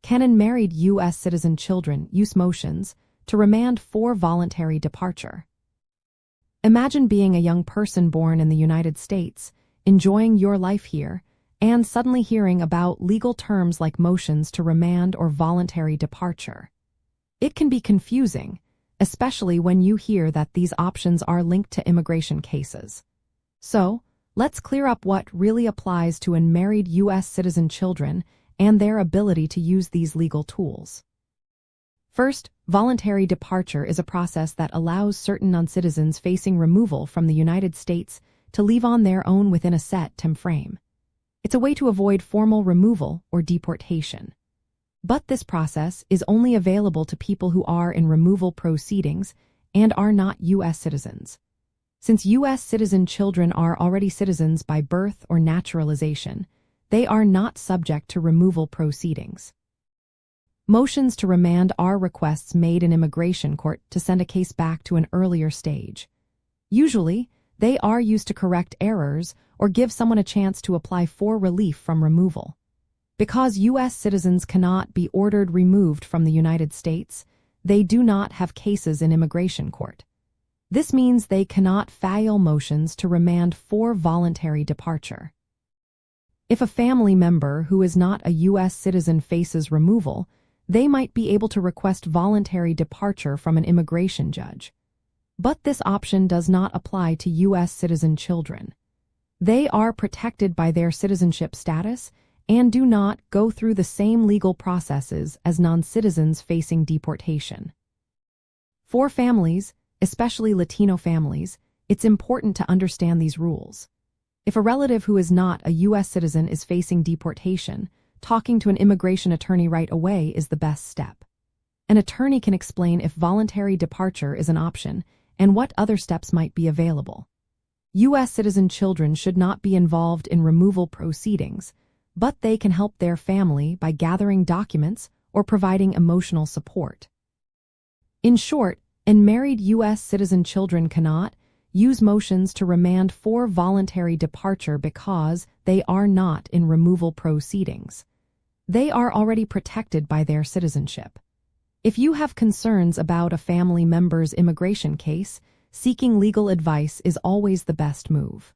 Can unmarried U.S. citizen children use motions to remand for voluntary departure? Imagine being a young person born in the United States, enjoying your life here, and suddenly hearing about legal terms like motions to remand or voluntary departure. It can be confusing, especially when you hear that these options are linked to immigration cases. So, let's clear up what really applies to unmarried U.S. citizen children and their ability to use these legal tools. First, voluntary departure is a process that allows certain non-citizens facing removal from the United States to leave on their own within a set time frame. It's a way to avoid formal removal or deportation. But this process is only available to people who are in removal proceedings and are not U.S. citizens. Since U.S. citizen children are already citizens by birth or naturalization, they are not subject to removal proceedings. Motions to remand are requests made in immigration court to send a case back to an earlier stage. Usually, they are used to correct errors or give someone a chance to apply for relief from removal. Because U.S. citizens cannot be ordered removed from the United States, they do not have cases in immigration court. This means they cannot file motions to remand for voluntary departure. If a family member who is not a U.S. citizen faces removal, they might be able to request voluntary departure from an immigration judge. But this option does not apply to U.S. citizen children. They are protected by their citizenship status and do not go through the same legal processes as non-citizens facing deportation. For families, especially Latino families, it's important to understand these rules. If a relative who is not a U.S. citizen is facing deportation, talking to an immigration attorney right away is the best step. An attorney can explain if voluntary departure is an option and what other steps might be available. U.S. citizen children should not be involved in removal proceedings, but they can help their family by gathering documents or providing emotional support. In short, unmarried U.S. citizen children cannot use motions to remand for voluntary departure because they are not in removal proceedings. They are already protected by their citizenship. If you have concerns about a family member's immigration case, seeking legal advice is always the best move.